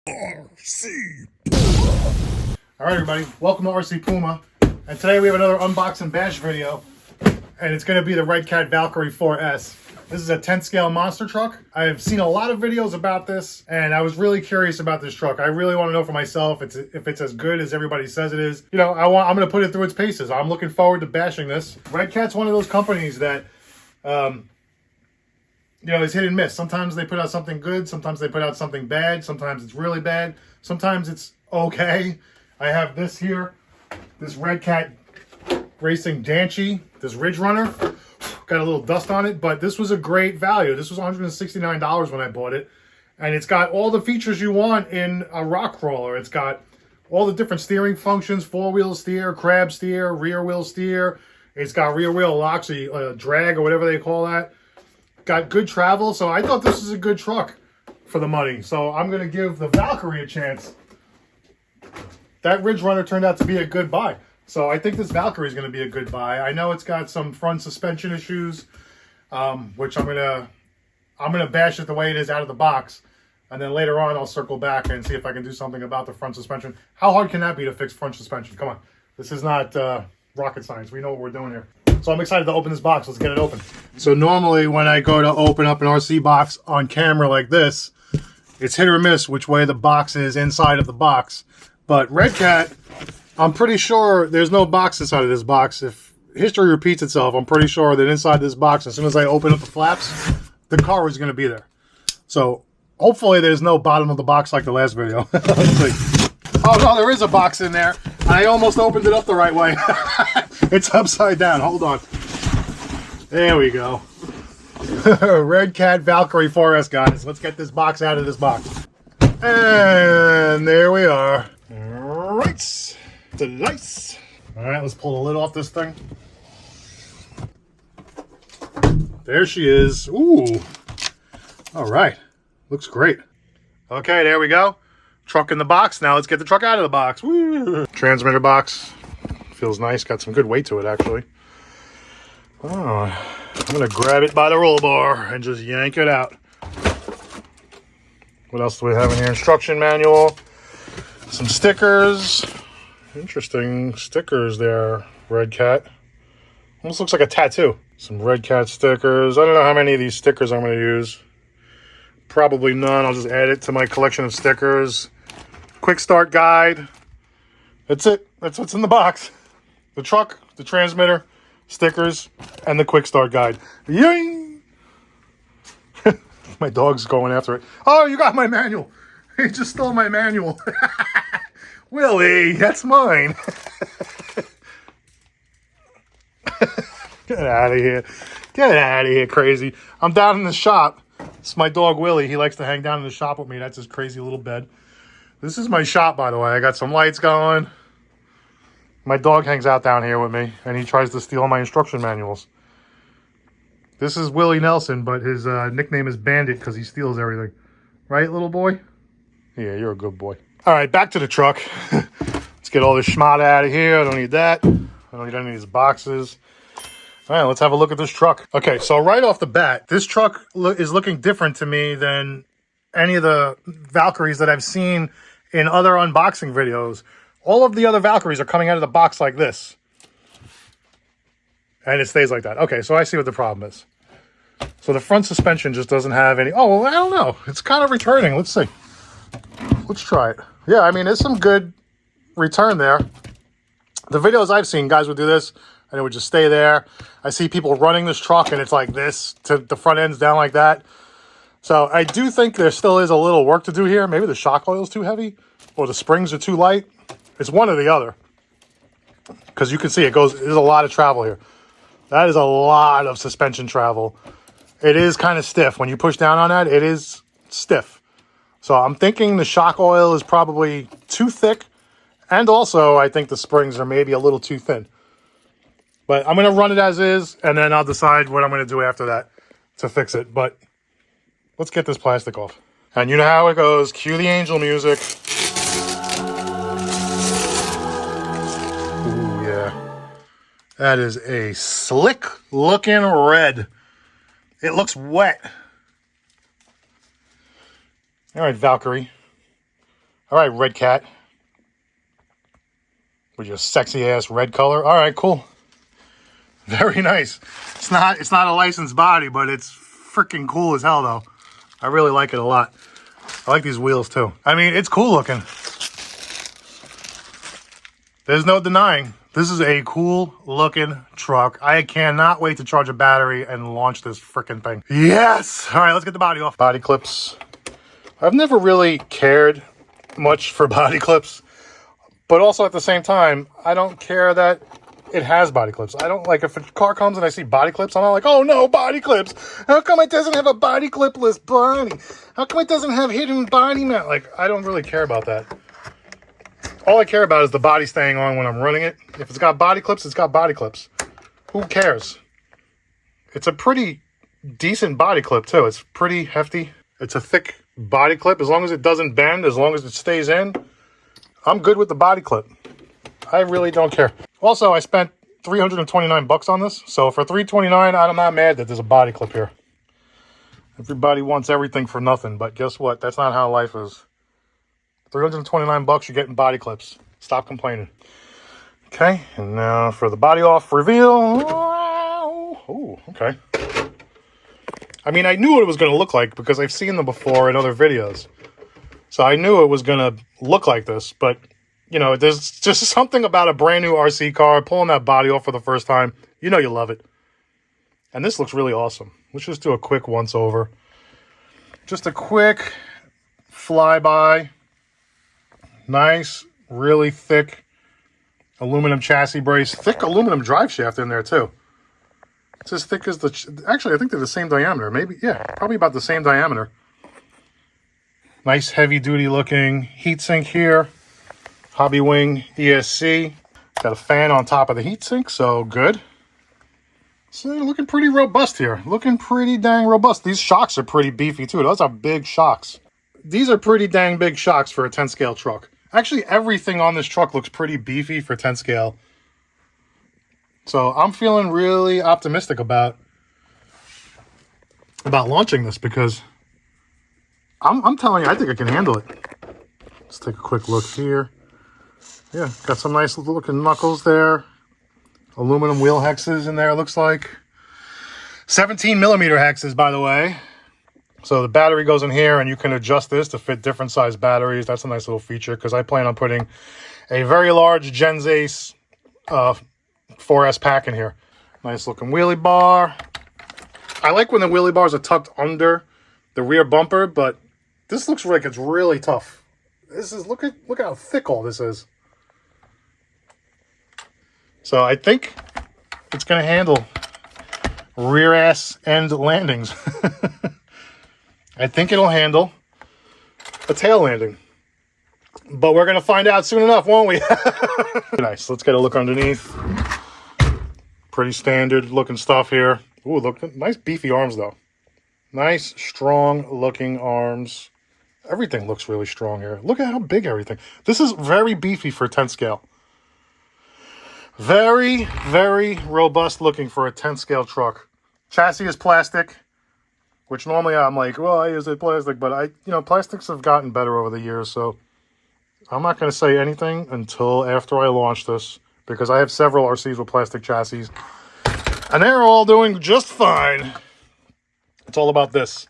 RC Puma. All right, everybody, welcome to RC Puma, and today we have another unbox and bash video, and it's going to be the RedCat Valkyrie 4S. This is a 10 scale monster truck. I've seen a lot of videos about this, and I was really curious about this truck. I really want to know for myself if it's as good as everybody says it is. You know, I'm going to put it through its paces. I'm looking forward to bashing this. RedCat's one of those companies that, you know, it's hit and miss. Sometimes they put out something good. Sometimes they put out something bad. Sometimes it's really bad. Sometimes it's okay. I have this here, this RedCat Racing Valkyrie, this Ridge Runner. Got a little dust on it, but this was a great value. This was $169 when I bought it. And it's got all the features you want in a rock crawler. It's got all the different steering functions, four-wheel steer, crab steer, rear wheel steer. It's got rear wheel lock, so you, drag or whatever they call that. Got good travel, so I thought this was a good truck for the money. So I'm going to give the Valkyrie a chance. That Ridge Runner turned out to be a good buy. So I think this Valkyrie is going to be a good buy. I know it's got some front suspension issues, which I'm gonna bash it the way it is out of the box. And then later on, I'll circle back and see if I can do something about the front suspension. How hard can that be to fix front suspension? Come on. This is not rocket science. We know what we're doing here. So I'm excited to open this box. Let's get it open. So normally when I go to open up an RC box on camera like this, it's hit or miss which way the box is inside of the box. But RedCat, I'm pretty sure there's no box inside of this box. If history repeats itself, I'm pretty sure that inside this box, as soon as I open up the flaps, the car is going to be there. So hopefully there's no bottom of the box like the last video. Let's see. Oh no, there is a box in there. I almost opened it up the right way. It's upside down. Hold on. There we go. RedCat Valkyrie 4S, guys. Let's get this box out of this box. And there we are. All right. Nice. All right, let's pull the lid off this thing. There she is. Ooh. All right. Looks great. Okay, there we go. Truck in the box. Now let's get the truck out of the box. Woo. Transmitter box. Feels nice. Got some good weight to it, actually. Oh, I'm going to grab it by the roll bar and just yank it out. What else do we have in here? Instruction manual. Some stickers. Interesting stickers there, RedCat. Almost looks like a tattoo. Some RedCat stickers. I don't know how many of these stickers I'm going to use. Probably none. I'll just add it to my collection of stickers. Quick start guide. That's it. That's what's in the box. The truck, the transmitter, stickers, and the quick start guide. Yay! My dog's going after it. Oh, you got my manual. He just stole my manual. Willie, that's mine. Get out of here. Get out of here, crazy. I'm down in the shop. It's my dog, Willie. He likes to hang down in the shop with me. That's his crazy little bed. This is my shop, by the way. I got some lights going. My dog hangs out down here with me, and he tries to steal my instruction manuals. This is Willie Nelson, but his nickname is Bandit because he steals everything. Right, little boy? Yeah, you're a good boy. All right, back to the truck. Let's get all this schmata out of here. I don't need that. I don't need any of these boxes. All right, let's have a look at this truck. Okay, so right off the bat, this truck is looking different to me than any of the Valkyries that I've seen in other unboxing videos. All of the other Valkyries are coming out of the box like this. And it stays like that. Okay, so I see what the problem is. So the front suspension just doesn't have any... Oh, well, I don't know. It's kind of returning. Let's see. Let's try it. Yeah, I mean, there's some good return there. The videos I've seen, guys would do this, and it would just stay there. I see people running this truck, and it's like this. To the front end's down like that. So I do think there still is a little work to do here. Maybe the shock oil is too heavy, or the springs are too light. It's one or the other. Because you can see it goes, there's a lot of travel here. That is a lot of suspension travel. It is kind of stiff. When you push down on that, it is stiff. So I'm thinking the shock oil is probably too thick. And also, I think the springs are maybe a little too thin. But I'm going to run it as is, and then I'll decide what I'm going to do after that to fix it. But let's get this plastic off. And you know how it goes. Cue the angel music. Ooh, yeah. That is a slick looking red. It looks wet. All right, Valkyrie. All right, RedCat. With your sexy ass red color. All right, cool. Very nice. It's not a licensed body, but it's freaking cool as hell though. I really like it a lot. I like these wheels too. I mean, it's cool looking. There's no denying. This is a cool looking truck. I cannot wait to charge a battery and launch this freaking thing. Yes! All right, let's get the body off. Body clips. I've never really cared much for body clips. But also at the same time, I don't care that it has body clips. I don't like if a car comes and I see body clips, I'm not like, oh no, body clips. How come it doesn't have a body clipless body? How come it doesn't have hidden body mount? Like, I don't really care about that. All I care about is the body staying on when I'm running it. If it's got body clips, it's got body clips. Who cares? It's a pretty decent body clip too. It's pretty hefty. It's a thick body clip. As long as it doesn't bend, as long as it stays in, I'm good with the body clip. I really don't care. Also, I spent $329 on this. So for $329, I'm not mad that there's a body clip here. Everybody wants everything for nothing, but guess what? That's not how life is. $329, you're getting body clips. Stop complaining. Okay, and now for the body off reveal. Oh, okay. I mean, I knew what it was going to look like because I've seen them before in other videos. So I knew it was going to look like this, but, you know, there's just something about a brand new RC car, pulling that body off for the first time. You know you love it. And this looks really awesome. Let's just do a quick once-over. Just a quick flyby. Nice, really thick aluminum chassis brace. Thick aluminum drive shaft in there, too. It's as thick as the... Actually, I think they're the same diameter. Maybe, yeah, probably about the same diameter. Nice heavy-duty looking heatsink here. Hobby Wing ESC. Got a fan on top of the heatsink, so good. So looking pretty robust here. Looking pretty dang robust. These shocks are pretty beefy too. Those are big shocks. These are pretty dang big shocks for a 10 scale truck. Actually, everything on this truck looks pretty beefy for 10 scale. So I'm feeling really optimistic about launching this because I'm telling you, I think I can handle it. Let's take a quick look here. Yeah, got some nice looking knuckles there. Aluminum wheel hexes in there, it looks like. 17 millimeter hexes, by the way. So the battery goes in here, and you can adjust this to fit different size batteries. That's a nice little feature, because I plan on putting a very large Gens Ace 4S pack in here. Nice looking wheelie bar. I like when the wheelie bars are tucked under the rear bumper, but this looks like it's really tough. This is look how thick all this is. So I think it's going to handle rear ass end landings. I think it'll handle a tail landing. But we're going to find out soon enough, won't we? Nice. Let's get a look underneath. Pretty standard looking stuff here. Ooh, look, nice beefy arms though. Nice, strong looking arms. Everything looks really strong here. Look at how big everything. This is very beefy for 10 scale. Very, very robust looking for a 10 scale truck. Chassis is plastic, which normally I'm like, well, I use it plastic, but plastics have gotten better over the years, so I'm not going to say anything until after I launch this, because I have several RCs with plastic chassis, and they're all doing just fine. It's all about this.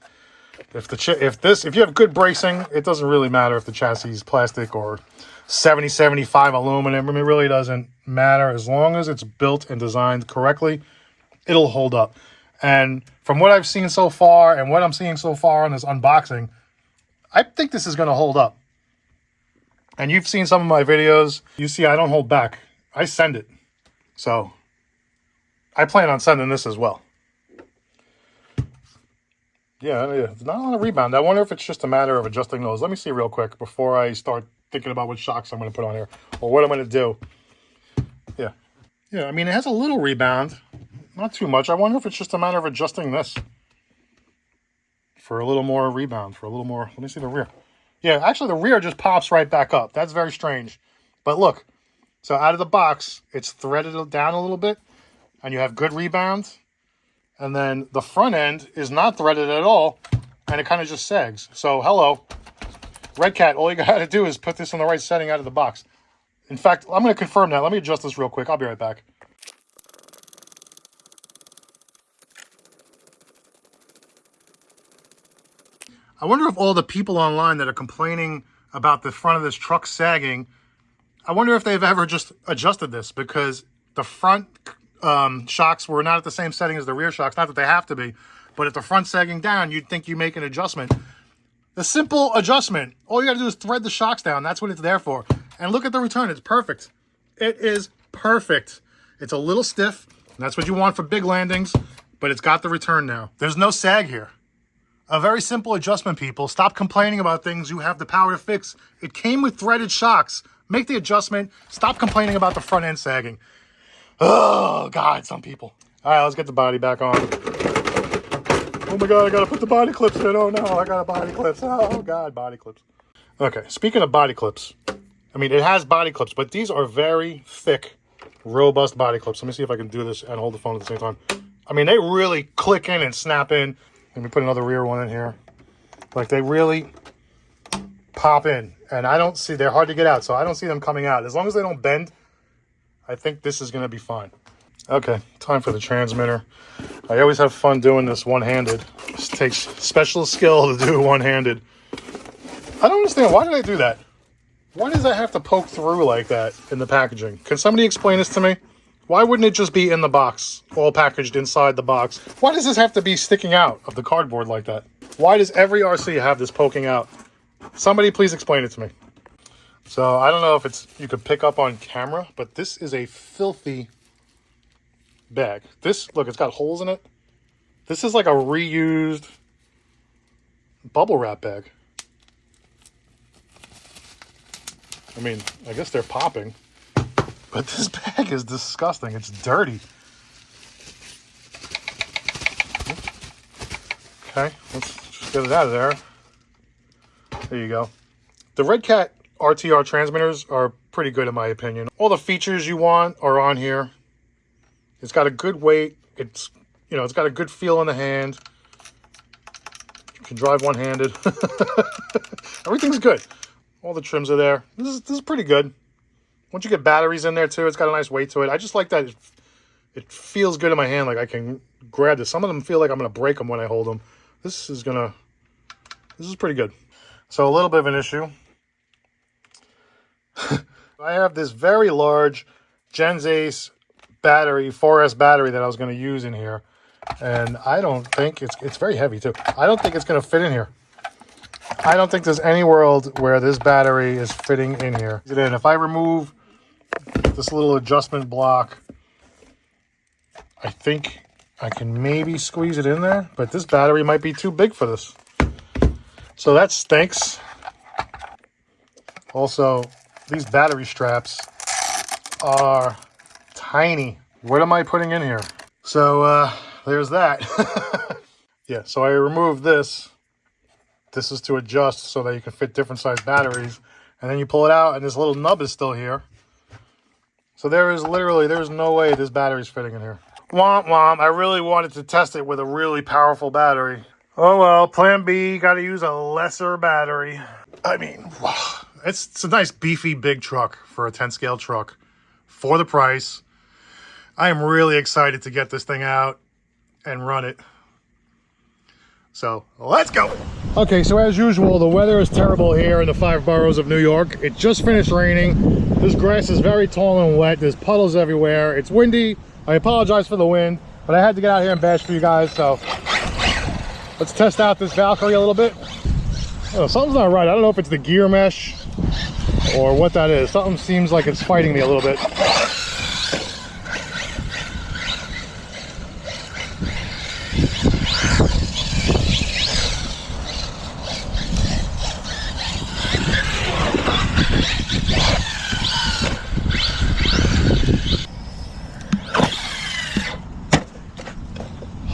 If you have good bracing, it doesn't really matter if the chassis is plastic or 70-75 aluminum. I mean, it really doesn't matter. As long as it's built and designed correctly, it'll hold up. And from what I've seen so far and what I'm seeing so far on this unboxing, I think this is going to hold up. And you've seen some of my videos. You see I don't hold back. I send it. So I plan on sending this as well. Yeah, it's not a lot of rebound. I wonder if it's just a matter of adjusting those. Let me see real quick before I start thinking about what shocks I'm going to put on here or what I'm going to do. Yeah, I mean, it has a little rebound. Not too much. I wonder if it's just a matter of adjusting this for a little more rebound, for a little more. Let me see the rear. Yeah, actually, the rear just pops right back up. That's very strange. But look, so out of the box, it's threaded down a little bit, and you have good rebound. And then the front end is not threaded at all, and it kind of just sags. So, hello. RedCat, all you got to do is put this in the right setting out of the box. In fact, I'm going to confirm that. Let me adjust this real quick. I'll be right back. I wonder if all the people online that are complaining about the front of this truck sagging, I wonder if they've ever just adjusted this, because the front shocks were not at the same setting as the rear shocks. Not that they have to be, but if the front's sagging down, you'd think you make an adjustment. The simple adjustment, all you got to do is thread the shocks down. That's what it's there for. And look at the return. It's perfect. It is perfect. It's a little stiff, and that's what you want for big landings, but it's got the return now. There's no sag here. A very simple adjustment, people. Stop complaining about things you have the power to fix. It came with threaded shocks. Make the adjustment. Stop complaining about the front end sagging. Oh, God, some people. All right, let's get the body back on. Oh, my God, I got to put the body clips in. Oh, no, I got body clips. Oh, God, body clips. Okay, speaking of body clips, I mean, it has body clips, but these are very thick, robust body clips. Let me see if I can do this and hold the phone at the same time. I mean, they really click in and snap in. Let me put another rear one in here. Like, they really pop in. And I don't see, they're hard to get out, so I don't see them coming out. As long as they don't bend, I think this is going to be fine. Okay, time for the transmitter. I always have fun doing this one-handed. It takes special skill to do it one-handed. I don't understand. Why did I do that? Why does that have to poke through like that in the packaging? Can somebody explain this to me? Why wouldn't it just be in the box, all packaged inside the box? Why does this have to be sticking out of the cardboard like that? Why does every RC have this poking out? Somebody please explain it to me. So I don't know if it's you could pick up on camera, but this is a filthy bag. This, look, it's got holes in it. This is like a reused bubble wrap bag. I mean, I guess they're popping. But this bag is disgusting. It's dirty. Okay, let's just get it out of there. There you go. The RedCat RTR transmitters are pretty good in my opinion. All the features you want are on here. It's got a good weight. It's, you know, it's got a good feel in the hand. You can drive one-handed. Everything's good. All the trims are there. This is pretty good. Once you get batteries in there too, it's got a nice weight to it. I just like that it feels good in my hand, like I can grab this. Some of them feel like I'm going to break them when I hold them. This is pretty good. So a little bit of an issue. I have this very large Gens Ace battery, 4S battery that I was going to use in here. And I don't think it's very heavy too. I don't think it's going to fit in here. I don't think there's any world where this battery is fitting in here. And if I remove this little adjustment block, I think I can maybe squeeze it in there, but this battery might be too big for this. So that stinks. Also, these battery straps are tiny. What am I putting in here? So there's that. Yeah, so I removed this. This is to adjust so that you can fit different size batteries. And then you pull it out and this little nub is still here. So there's no way this battery's fitting in here. Womp womp, I really wanted to test it with a really powerful battery. Oh well, plan B, gotta use a lesser battery. I mean, wow. It's a nice beefy big truck for a 10 scale truck for the price. I am really excited to get this thing out and run it. So let's go. Okay, so as usual, the weather is terrible here in the 5 boroughs of New York. It just finished raining. This grass is very tall and wet. There's puddles everywhere. It's windy. I apologize for the wind, but I had to get out here and bash for you guys. So let's test out this Valkyrie a little bit. Oh, something's not right. I don't know if it's the gear mesh or what that is. Something seems like it's fighting me a little bit.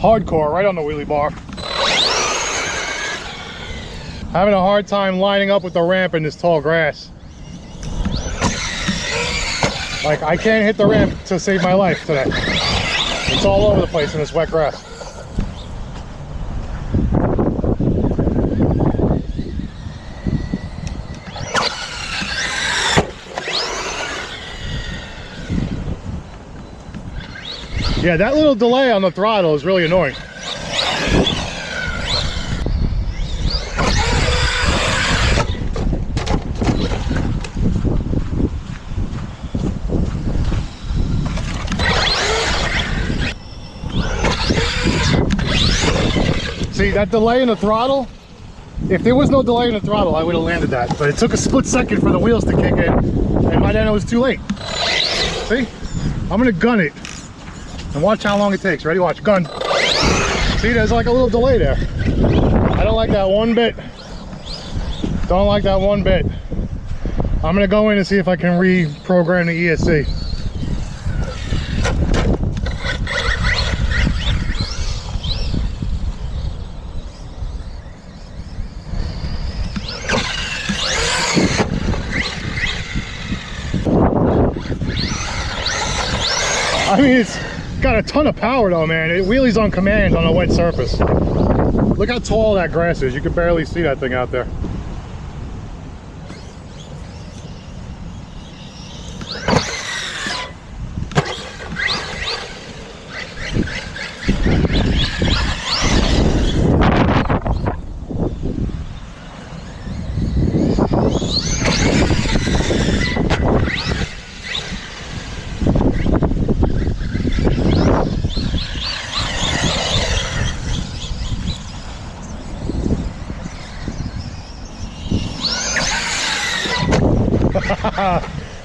Hardcore, right on the wheelie bar. Having a hard time lining up with the ramp in this tall grass. Like, I can't hit the ramp to save my life today. It's all over the place in this wet grass. Yeah, that little delay on the throttle is really annoying. See, that delay in the throttle, if there was no delay in the throttle, I would have landed that. But it took a split second for the wheels to kick in, and by then it was too late. See? I'm gonna gun it. And watch how long it takes. Ready? Watch. Gun. See, there's like a little delay there. I don't like that one bit. Don't like that one bit. I'm gonna go in and see if I can reprogram the ESC. I mean, it's got a ton of power though, man. It wheelies on command on a wet surface. Look how tall that grass is. You can barely see that thing out there.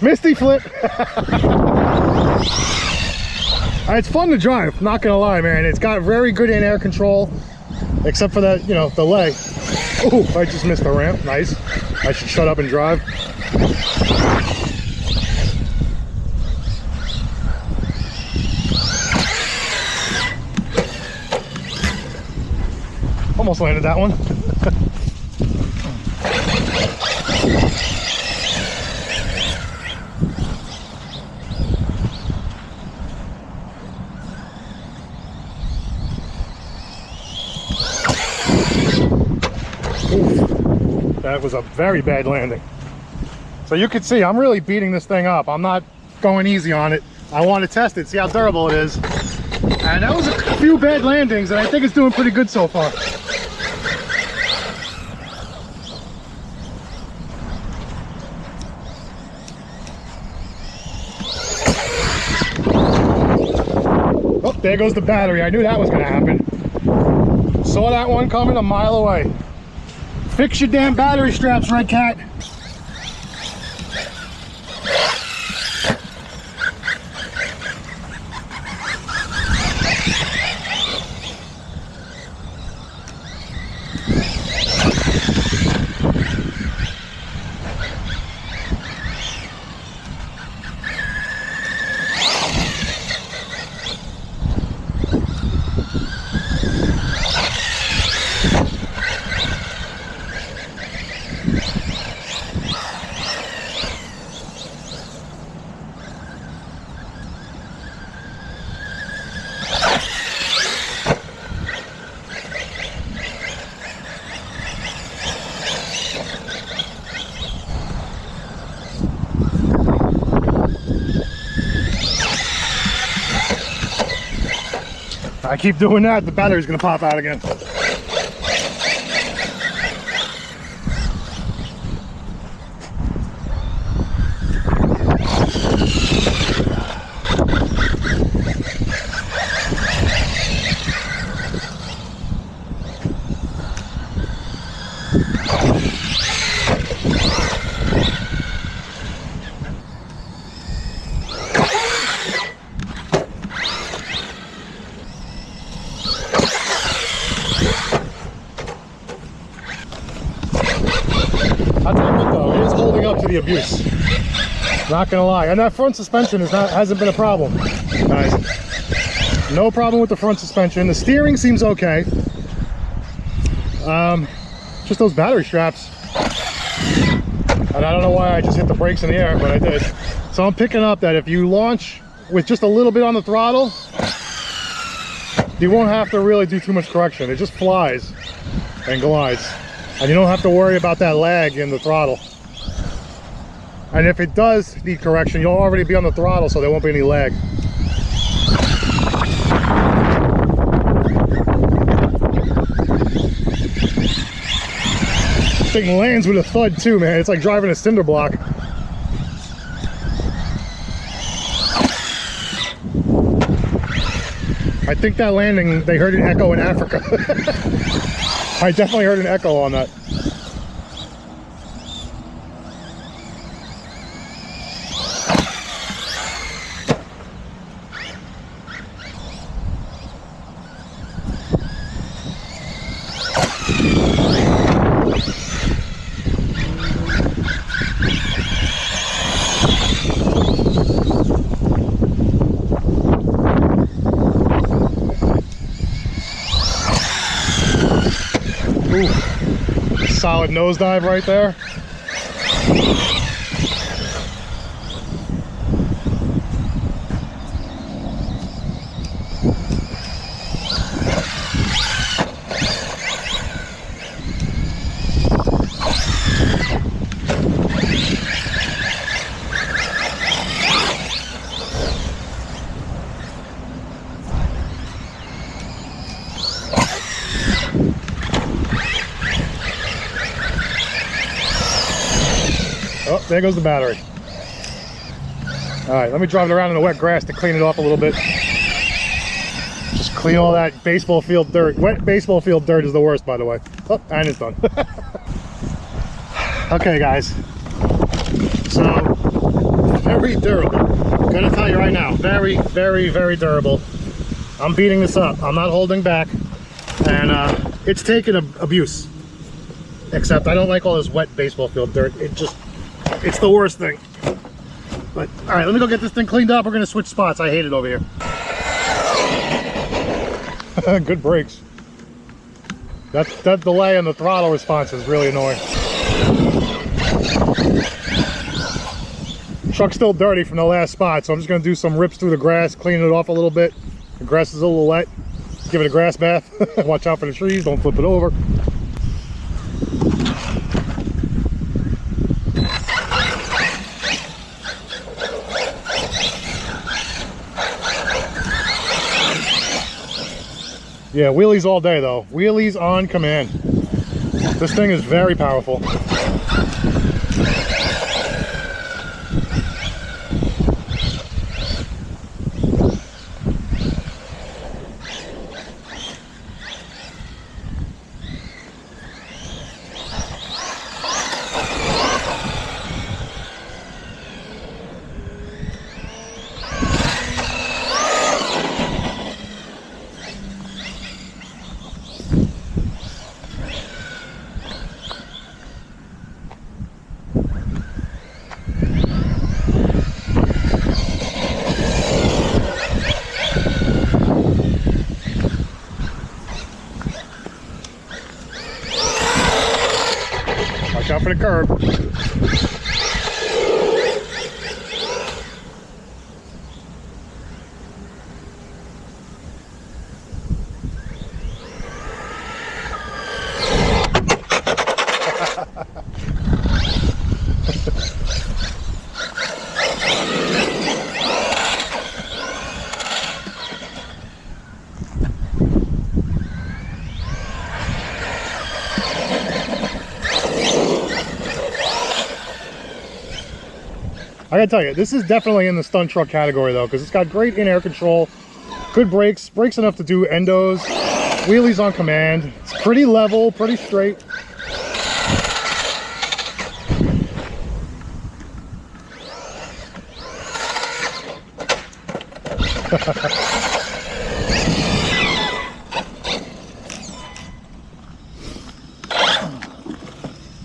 Misty flip. It's fun to drive, not gonna lie, man. It's got very good in-air control, except for that, you know, delay. Oh, I just missed the ramp. Nice. I should shut up and drive. Almost landed that one. That was a very bad landing. So you can see I'm really beating this thing up. I'm not going easy on it. I want to test it, see how durable it is. And that was a few bad landings, and I think it's doing pretty good so far. Oh, there goes the battery. I knew that was going to happen. Saw that one coming a mile away. Fix your damn battery straps, RedCat. I keep doing that, the battery's gonna pop out again. I'll tell you what though, it is holding up to the abuse. Not gonna lie. And that front suspension hasn't been a problem, guys. No problem with the front suspension. The steering seems okay. Just those battery straps. And I don't know why I just hit the brakes in the air, but I did. So I'm picking up that if you launch with just a little bit on the throttle, you won't have to really do too much correction. It just flies and glides. And you don't have to worry about that lag in the throttle. And if it does need correction, you'll already be on the throttle, so there won't be any lag. thing lands with a thud too, man. It's like driving a cinder block. I think that landing, they heard an echo in Africa. I definitely heard an echo on that. Ooh, solid nosedive right there. Oh, there goes the battery. All right, let me drive it around in the wet grass to clean it off a little bit. Just clean all that baseball field dirt. Wet baseball field dirt is the worst, by the way. Oh, and it's done. Okay, guys. So, very durable. I'm gonna tell you right now, very, very, very durable. I'm beating this up. I'm not holding back. And it's taken abuse. Except I don't like all this wet baseball field dirt. It's the worst thing. But all right, let me go get this thing cleaned up. We're gonna switch spots. I hate it over here. Good brakes. That delay on the throttle response is really annoying. Truck's still dirty from the last spot, so I'm just gonna do some rips through the grass, clean it off a little bit. The grass is a little wet. Give it a grass bath. Watch out for the trees. Don't flip it over. Yeah, wheelies all day though. Wheelies on command. This thing is very powerful. Watch out for the curb. I gotta tell you, this is definitely in the stunt truck category though, because it's got great in-air control, good brakes enough to do endos, wheelies on command. It's pretty level, pretty straight.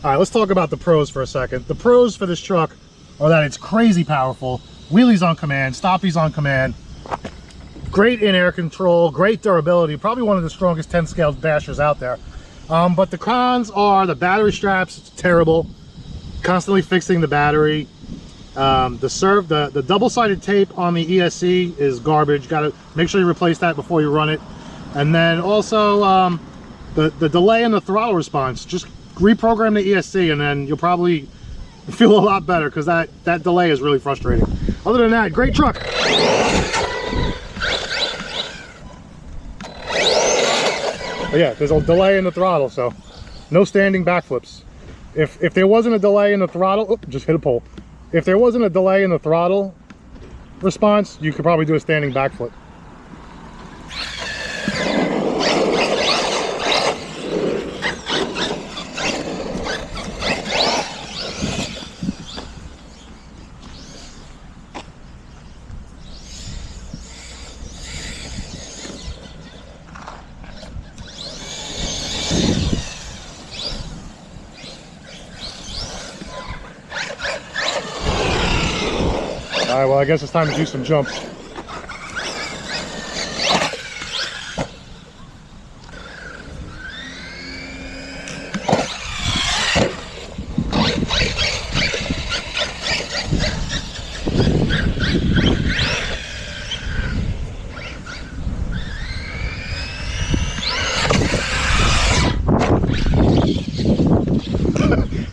All right, let's talk about the pros for a second. The pros for this truck are that it's crazy powerful, wheelies on command, stoppies on command, great in-air control, great durability, probably one of the strongest 10-scale bashers out there. But the cons are the battery straps, it's terrible, constantly fixing the battery. The double-sided tape on the ESC is garbage. Got to make sure you replace that before you run it. And then also the delay in the throttle response. Just reprogram the ESC and then you'll probably feel a lot better, because that delay is really frustrating. Other than that, great truck. But yeah, there's a delay in the throttle, so no standing backflips. If there wasn't a delay in the throttle, just hit a pole. If there wasn't a delay in the throttle response, you could probably do a standing backflip. All right, well, I guess it's time to do some jumps.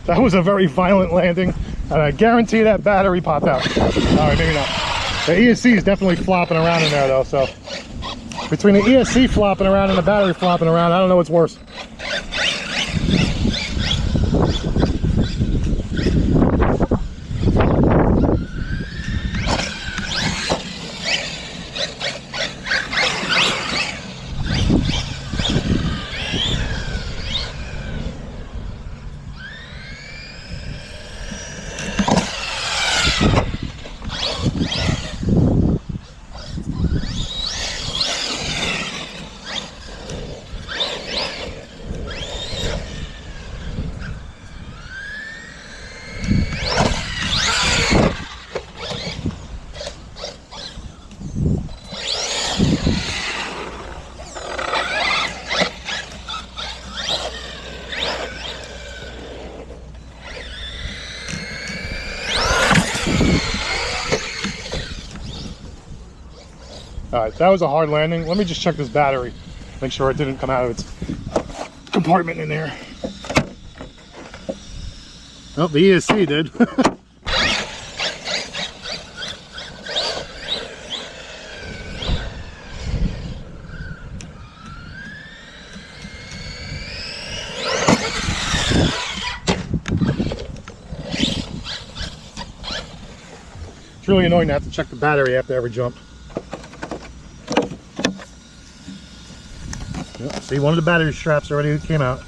That was a very violent landing, and I guarantee that battery popped out. All right, maybe not. The ESC is definitely flopping around in there though, so between the ESC flopping around and the battery flopping around, I don't know what's worse. All right, that was a hard landing. Let me just check this battery, make sure it didn't come out of its compartment in there. Oh, the ESC did. It's really annoying to have to check the battery after every jump. Yep, see, one of the battery straps already came out.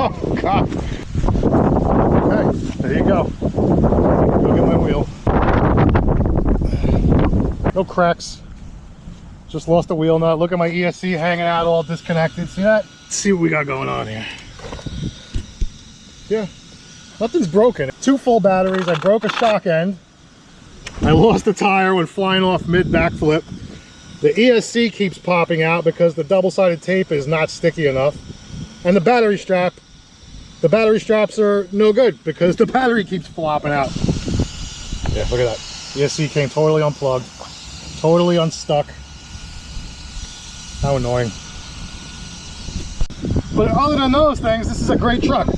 Oh God. Okay, there you go. Go get my wheel. No cracks. Just lost the wheel nut. Look at my ESC hanging out all disconnected. See that? Let's see what we got going on here. Yeah, nothing's broken. 2 full batteries. I broke a shock end. I lost a tire when flying off mid backflip. The ESC keeps popping out because the double-sided tape is not sticky enough. And the battery straps are no good because the battery keeps flopping out. Yeah, look at that. ESC came totally unplugged, totally unstuck. How annoying. But other than those things, this is a great truck.